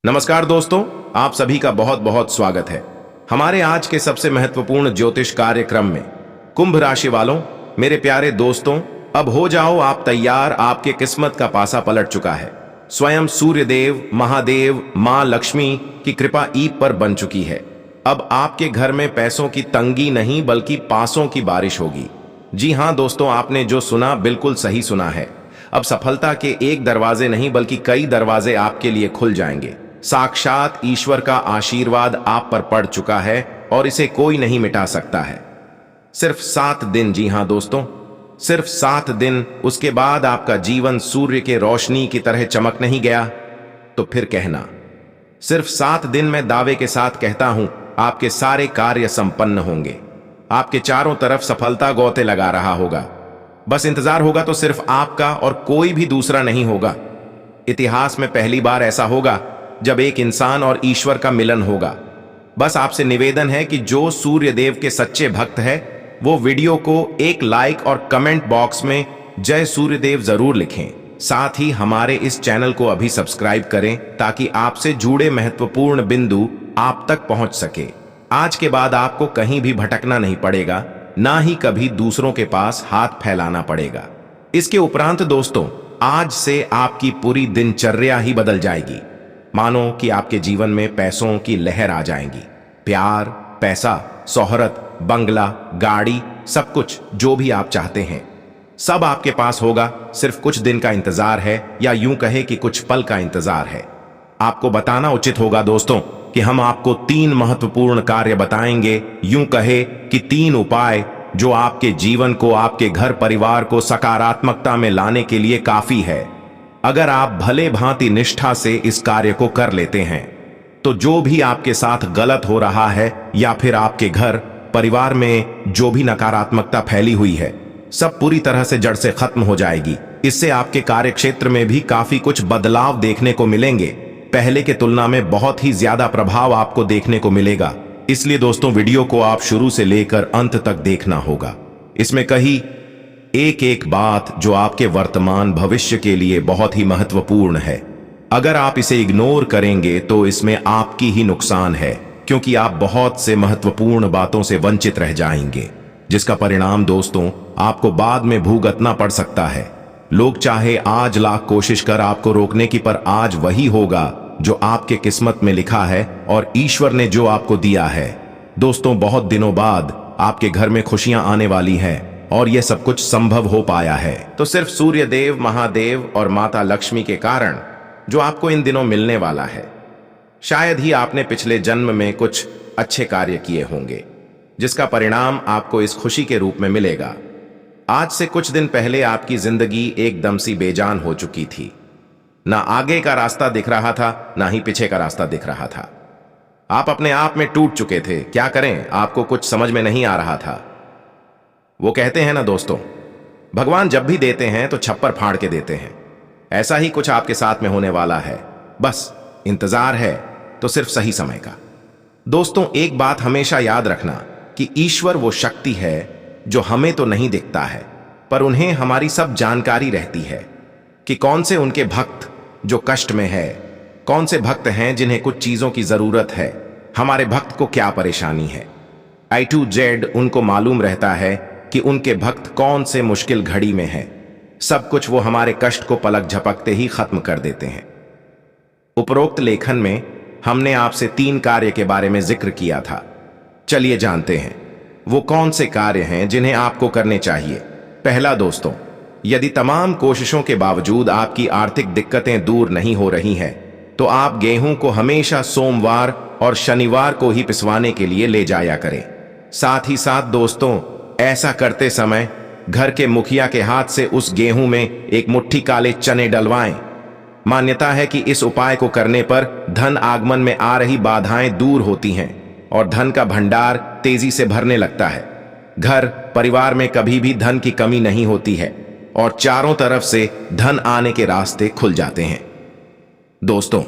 नमस्कार दोस्तों, आप सभी का बहुत बहुत स्वागत है हमारे आज के सबसे महत्वपूर्ण ज्योतिष कार्यक्रम में। कुंभ राशि वालों, मेरे प्यारे दोस्तों, अब हो जाओ आप तैयार। आपके किस्मत का पासा पलट चुका है। स्वयं सूर्यदेव, महादेव, मां लक्ष्मी की कृपा ईब पर बन चुकी है। अब आपके घर में पैसों की तंगी नहीं बल्कि पासों की बारिश होगी। जी हां दोस्तों, आपने जो सुना बिल्कुल सही सुना है। अब सफलता के एक दरवाजे नहीं बल्कि कई दरवाजे आपके लिए खुल जाएंगे। साक्षात ईश्वर का आशीर्वाद आप पर पड़ चुका है और इसे कोई नहीं मिटा सकता है। सिर्फ 7 दिन, जी हां दोस्तों, सिर्फ 7 दिन, उसके बाद आपका जीवन सूर्य के रोशनी की तरह चमक नहीं गया तो फिर कहना। सिर्फ 7 दिन में दावे के साथ कहता हूं, आपके सारे कार्य संपन्न होंगे। आपके चारों तरफ सफलता गौते लगा रहा होगा। बस इंतजार होगा तो सिर्फ आपका और कोई भी दूसरा नहीं होगा। इतिहास में पहली बार ऐसा होगा जब एक इंसान और ईश्वर का मिलन होगा। बस आपसे निवेदन है कि जो सूर्य देव के सच्चे भक्त है वो वीडियो को एक लाइक और कमेंट बॉक्स में जय सूर्यदेव जरूर लिखें। साथ ही हमारे इस चैनल को अभी सब्सक्राइब करें ताकि आपसे जुड़े महत्वपूर्ण बिंदु आप तक पहुंच सके। आज के बाद आपको कहीं भी भटकना नहीं पड़ेगा, ना ही कभी दूसरों के पास हाथ फैलाना पड़ेगा। इसके उपरांत दोस्तों, आज से आपकी पूरी दिनचर्या ही बदल जाएगी। मानो कि आपके जीवन में पैसों की लहर आ जाएंगी। प्यार, पैसा, शोहरत, बंगला, गाड़ी, सब कुछ जो भी आप चाहते हैं सब आपके पास होगा। सिर्फ कुछ दिन का इंतजार है, या यूं कहे कि कुछ पल का इंतजार है। आपको बताना उचित होगा दोस्तों कि हम आपको 3 महत्वपूर्ण कार्य बताएंगे, यूं कहे कि 3 उपाय जो आपके जीवन को, आपके घर परिवार को सकारात्मकता में लाने के लिए काफी है। अगर आप भले भांति निष्ठा से इस कार्य को कर लेते हैं तो जो भी आपके साथ गलत हो रहा है या फिर आपके घर परिवार में जो भी नकारात्मकता फैली हुई है सब पूरी तरह से जड़ से खत्म हो जाएगी। इससे आपके कार्य क्षेत्र में भी काफी कुछ बदलाव देखने को मिलेंगे। पहले के तुलना में बहुत ही ज्यादा प्रभाव आपको देखने को मिलेगा। इसलिए दोस्तों, वीडियो को आप शुरू से लेकर अंत तक देखना होगा। इसमें कही एक एक बात जो आपके वर्तमान भविष्य के लिए बहुत ही महत्वपूर्ण है। अगर आप इसे इग्नोर करेंगे तो इसमें आपकी ही नुकसान है, क्योंकि आप बहुत से महत्वपूर्ण बातों से वंचित रह जाएंगे, जिसका परिणाम दोस्तों आपको बाद में भुगतना पड़ सकता है। लोग चाहे आज लाख कोशिश कर आपको रोकने की, पर आज वही होगा जो आपके किस्मत में लिखा है और ईश्वर ने जो आपको दिया है। दोस्तों, बहुत दिनों बाद आपके घर में खुशियां आने वाली हैं और यह सब कुछ संभव हो पाया है तो सिर्फ सूर्य देव, महादेव और माता लक्ष्मी के कारण, जो आपको इन दिनों मिलने वाला है। शायद ही आपने पिछले जन्म में कुछ अच्छे कार्य किए होंगे जिसका परिणाम आपको इस खुशी के रूप में मिलेगा। आज से कुछ दिन पहले आपकी जिंदगी एकदम सी बेजान हो चुकी थी। ना आगे का रास्ता दिख रहा था, ना ही पीछे का रास्ता दिख रहा था। आप अपने आप में टूट चुके थे। क्या करें, आपको कुछ समझ में नहीं आ रहा था। वो कहते हैं ना दोस्तों, भगवान जब भी देते हैं तो छप्पर फाड़ के देते हैं। ऐसा ही कुछ आपके साथ में होने वाला है। बस इंतजार है तो सिर्फ सही समय का। दोस्तों, एक बात हमेशा याद रखना कि ईश्वर वो शक्ति है जो हमें तो नहीं दिखता है, पर उन्हें हमारी सब जानकारी रहती है कि कौन से उनके भक्त जो कष्ट में है, कौन से भक्त हैं जिन्हें कुछ चीजों की जरूरत है, हमारे भक्त को क्या परेशानी है। A to Z उनको मालूम रहता है कि उनके भक्त कौन से मुश्किल घड़ी में हैं। सब कुछ वो हमारे कष्ट को पलक झपकते ही खत्म कर देते हैं। उपरोक्त लेखन में हमने आपसे 3 कार्य के बारे में जिक्र किया था। चलिए जानते हैं वो कौन से कार्य हैं जिन्हें आपको करने चाहिए। पहला दोस्तों, यदि तमाम कोशिशों के बावजूद आपकी आर्थिक दिक्कतें दूर नहीं हो रही हैं तो आप गेहूं को हमेशा सोमवार और शनिवार को ही पिसवाने के लिए ले जाया करें। साथ ही साथ दोस्तों, ऐसा करते समय घर के मुखिया के हाथ से उस गेहूं में एक मुट्ठी काले चने डलवाएं। मान्यता है कि इस उपाय को करने पर धन आगमन में आ रही बाधाएं दूर होती हैं और धन का भंडार तेजी से भरने लगता है। घर परिवार में कभी भी धन की कमी नहीं होती है और चारों तरफ से धन आने के रास्ते खुल जाते हैं। दोस्तों,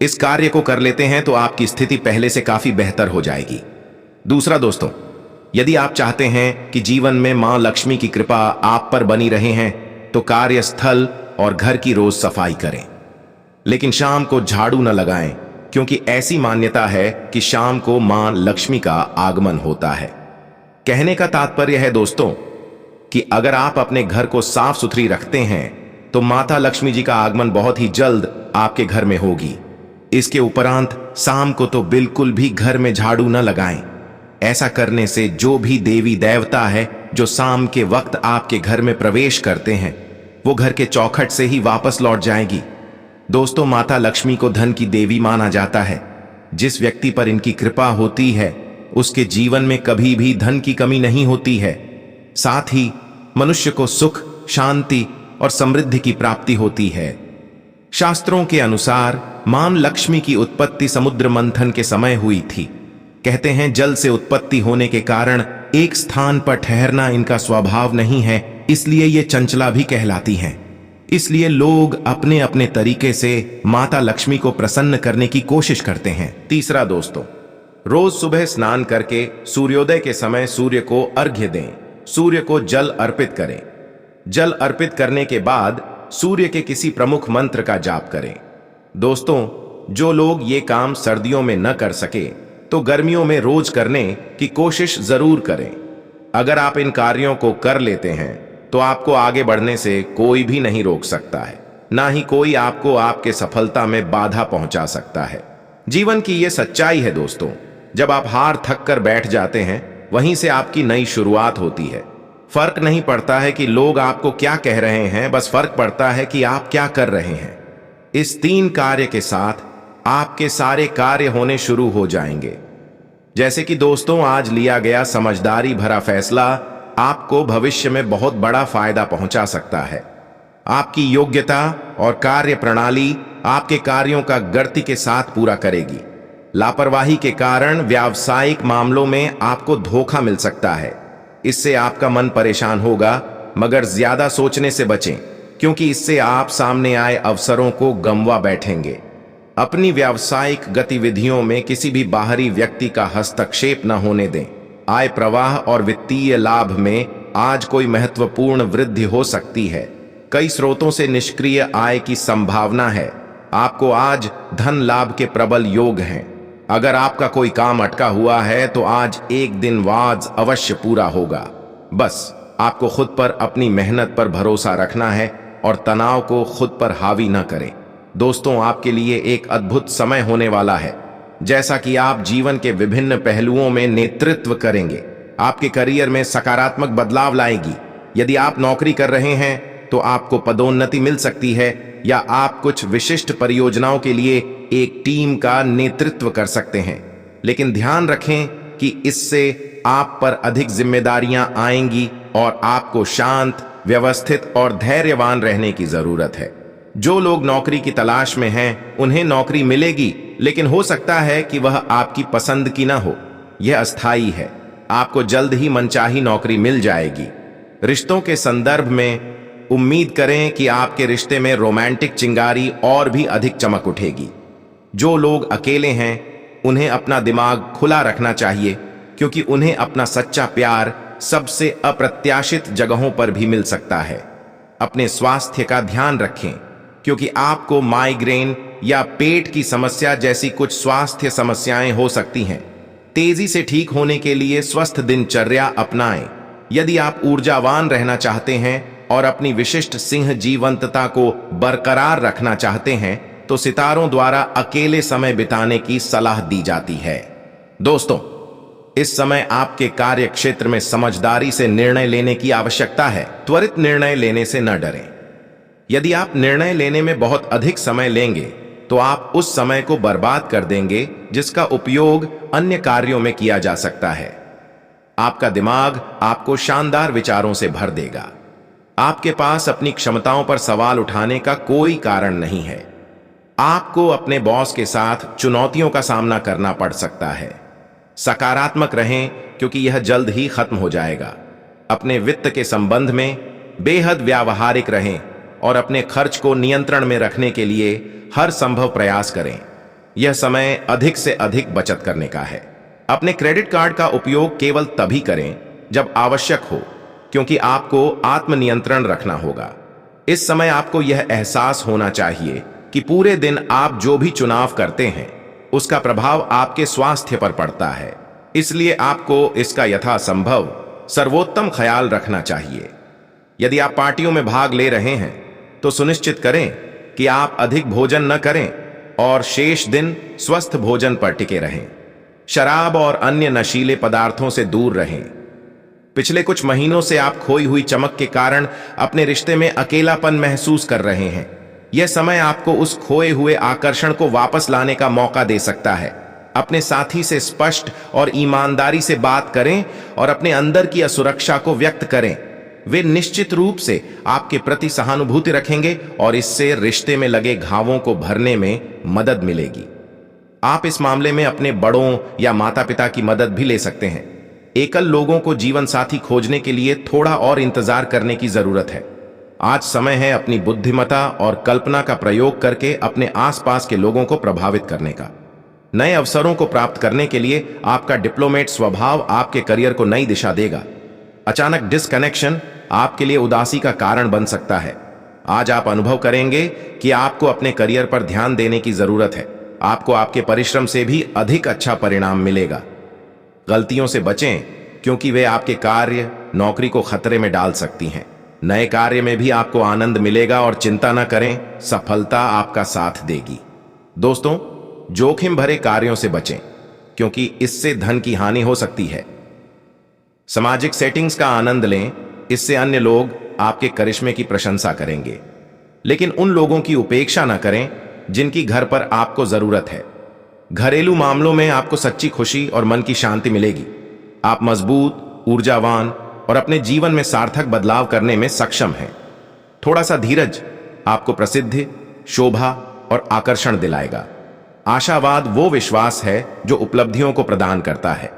इस कार्य को कर लेते हैं तो आपकी स्थिति पहले से काफी बेहतर हो जाएगी। दूसरा दोस्तों, यदि आप चाहते हैं कि जीवन में मां लक्ष्मी की कृपा आप पर बनी रहे हैं तो कार्यस्थल और घर की रोज सफाई करें। लेकिन शाम को झाड़ू न लगाएं, क्योंकि ऐसी मान्यता है कि शाम को मां लक्ष्मी का आगमन होता है। कहने का तात्पर्य है दोस्तों कि अगर आप अपने घर को साफ सुथरी रखते हैं तो माता लक्ष्मी जी का आगमन बहुत ही जल्द आपके घर में होगी। इसके उपरांत शाम को तो बिल्कुल भी घर में झाड़ू न लगाएं। ऐसा करने से जो भी देवी देवता है जो शाम के वक्त आपके घर में प्रवेश करते हैं वो घर के चौखट से ही वापस लौट जाएगी। दोस्तों, माता लक्ष्मी को धन की देवी माना जाता है। जिस व्यक्ति पर इनकी कृपा होती है उसके जीवन में कभी भी धन की कमी नहीं होती है। साथ ही मनुष्य को सुख, शांति और समृद्धि की प्राप्ति होती है। शास्त्रों के अनुसार मां लक्ष्मी की उत्पत्ति समुद्र मंथन के समय हुई थी। कहते हैं जल से उत्पत्ति होने के कारण एक स्थान पर ठहरना इनका स्वभाव नहीं है, इसलिए ये चंचला भी कहलाती हैं। इसलिए लोग अपने अपने तरीके से माता लक्ष्मी को प्रसन्न करने की कोशिश करते हैं। तीसरा दोस्तों, रोज सुबह स्नान करके सूर्योदय के समय सूर्य को अर्घ्य दें। सूर्य को जल अर्पित करें। जल अर्पित करने के बाद सूर्य के किसी प्रमुख मंत्र का जाप करें। दोस्तों, जो लोग ये काम सर्दियों में न कर सके तो गर्मियों में रोज करने की कोशिश जरूर करें। अगर आप इन कार्यों को कर लेते हैं तो आपको आगे बढ़ने से कोई भी नहीं रोक सकता है, ना ही कोई आपको आपके सफलता में बाधा पहुंचा सकता है। जीवन की यह सच्चाई है दोस्तों, जब आप हार थक कर बैठ जाते हैं वहीं से आपकी नई शुरुआत होती है। फर्क नहीं पड़ता है कि लोग आपको क्या कह रहे हैं, बस फर्क पड़ता है कि आप क्या कर रहे हैं। इस 3 कार्य के साथ आपके सारे कार्य होने शुरू हो जाएंगे। जैसे कि दोस्तों, आज लिया गया समझदारी भरा फैसला आपको भविष्य में बहुत बड़ा फायदा पहुंचा सकता है। आपकी योग्यता और कार्य प्रणाली आपके कार्यों का गति के साथ पूरा करेगी। लापरवाही के कारण व्यावसायिक मामलों में आपको धोखा मिल सकता है। इससे आपका मन परेशान होगा, मगर ज्यादा सोचने से बचें, क्योंकि इससे आप सामने आए अवसरों को गंवा बैठेंगे। अपनी व्यावसायिक गतिविधियों में किसी भी बाहरी व्यक्ति का हस्तक्षेप न होने दें। आय प्रवाह और वित्तीय लाभ में आज कोई महत्वपूर्ण वृद्धि हो सकती है। कई स्रोतों से निष्क्रिय आय की संभावना है। आपको आज धन लाभ के प्रबल योग हैं। अगर आपका कोई काम अटका हुआ है तो आज एक दिन वाज अवश्य पूरा होगा। बस आपको खुद पर, अपनी मेहनत पर भरोसा रखना है और तनाव को खुद पर हावी न करें। दोस्तों, आपके लिए एक अद्भुत समय होने वाला है। जैसा कि आप जीवन के विभिन्न पहलुओं में नेतृत्व करेंगे, आपके करियर में सकारात्मक बदलाव लाएगी। यदि आप नौकरी कर रहे हैं तो आपको पदोन्नति मिल सकती है, या आप कुछ विशिष्ट परियोजनाओं के लिए एक टीम का नेतृत्व कर सकते हैं। लेकिन ध्यान रखें कि इससे आप पर अधिक जिम्मेदारियां आएंगी और आपको शांत, व्यवस्थित और धैर्यवान रहने की जरूरत है। जो लोग नौकरी की तलाश में हैं उन्हें नौकरी मिलेगी, लेकिन हो सकता है कि वह आपकी पसंद की ना हो। यह अस्थायी है। आपको जल्द ही मनचाही नौकरी मिल जाएगी। रिश्तों के संदर्भ में उम्मीद करें कि आपके रिश्ते में रोमांटिक चिंगारी और भी अधिक चमक उठेगी। जो लोग अकेले हैं उन्हें अपना दिमाग खुला रखना चाहिए, क्योंकि उन्हें अपना सच्चा प्यार सबसे अप्रत्याशित जगहों पर भी मिल सकता है। अपने स्वास्थ्य का ध्यान रखें, क्योंकि आपको माइग्रेन या पेट की समस्या जैसी कुछ स्वास्थ्य समस्याएं हो सकती हैं। तेजी से ठीक होने के लिए स्वस्थ दिनचर्या अपनाएं। यदि आप ऊर्जावान रहना चाहते हैं और अपनी विशिष्ट सिंह जीवंतता को बरकरार रखना चाहते हैं तो सितारों द्वारा अकेले समय बिताने की सलाह दी जाती है। दोस्तों, इस समय आपके कार्य क्षेत्र में समझदारी से निर्णय लेने की आवश्यकता है। त्वरित निर्णय लेने से न डरें। यदि आप निर्णय लेने में बहुत अधिक समय लेंगे तो आप उस समय को बर्बाद कर देंगे जिसका उपयोग अन्य कार्यों में किया जा सकता है। आपका दिमाग आपको शानदार विचारों से भर देगा। आपके पास अपनी क्षमताओं पर सवाल उठाने का कोई कारण नहीं है। आपको अपने बॉस के साथ चुनौतियों का सामना करना पड़ सकता है। सकारात्मक रहें, क्योंकि यह जल्द ही खत्म हो जाएगा। अपने वित्त के संबंध में बेहद व्यावहारिक रहें और अपने खर्च को नियंत्रण में रखने के लिए हर संभव प्रयास करें। यह समय अधिक से अधिक बचत करने का है। अपने क्रेडिट कार्ड का उपयोग केवल तभी करें जब आवश्यक हो, क्योंकि आपको आत्मनियंत्रण रखना होगा। इस समय आपको यह एहसास होना चाहिए कि पूरे दिन आप जो भी चुनाव करते हैं उसका प्रभाव आपके स्वास्थ्य पर पड़ता है, इसलिए आपको इसका यथासंभव सर्वोत्तम ख्याल रखना चाहिए। यदि आप पार्टियों में भाग ले रहे हैं तो सुनिश्चित करें कि आप अधिक भोजन न करें और शेष दिन स्वस्थ भोजन पर टिके रहें। शराब और अन्य नशीले पदार्थों से दूर रहें। पिछले कुछ महीनों से आप खोई हुई चमक के कारण अपने रिश्ते में अकेलापन महसूस कर रहे हैं। यह समय आपको उस खोए हुए आकर्षण को वापस लाने का मौका दे सकता है। अपने साथी से स्पष्ट और ईमानदारी से बात करें और अपने अंदर की असुरक्षा को व्यक्त करें। वे निश्चित रूप से आपके प्रति सहानुभूति रखेंगे और इससे रिश्ते में लगे घावों को भरने में मदद मिलेगी। आप इस मामले में अपने बड़ों या माता पिता की मदद भी ले सकते हैं। एकल लोगों को जीवन साथी खोजने के लिए थोड़ा और इंतजार करने की जरूरत है। आज समय है अपनी बुद्धिमत्ता और कल्पना का प्रयोग करके अपने आसपास के लोगों को प्रभावित करने का। नए अवसरों को प्राप्त करने के लिए आपका डिप्लोमेट स्वभाव आपके करियर को नई दिशा देगा। अचानक डिस्कनेक्शन आपके लिए उदासी का कारण बन सकता है। आज आप अनुभव करेंगे कि आपको अपने करियर पर ध्यान देने की जरूरत है। आपको आपके परिश्रम से भी अधिक अच्छा परिणाम मिलेगा। गलतियों से बचें क्योंकि वे आपके कार्य नौकरी को खतरे में डाल सकती हैं। नए कार्य में भी आपको आनंद मिलेगा और चिंता न करें, सफलता आपका साथ देगी। दोस्तों, जोखिम भरे कार्यों से बचें क्योंकि इससे धन की हानि हो सकती है। सामाजिक सेटिंग्स का आनंद लें, इससे अन्य लोग आपके करिश्मे की प्रशंसा करेंगे। लेकिन उन लोगों की उपेक्षा न करें जिनकी घर पर आपको जरूरत है। घरेलू मामलों में आपको सच्ची खुशी और मन की शांति मिलेगी। आप मजबूत, ऊर्जावान और अपने जीवन में सार्थक बदलाव करने में सक्षम हैं। थोड़ा सा धीरज आपको प्रसिद्धि, शोभा और आकर्षण दिलाएगा। आशावाद वो विश्वास है जो उपलब्धियों को प्रदान करता है।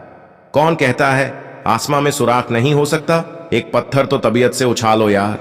कौन कहता है आसमां में सुराख नहीं हो सकता? एक पत्थर तो तबीयत से उछालो यार।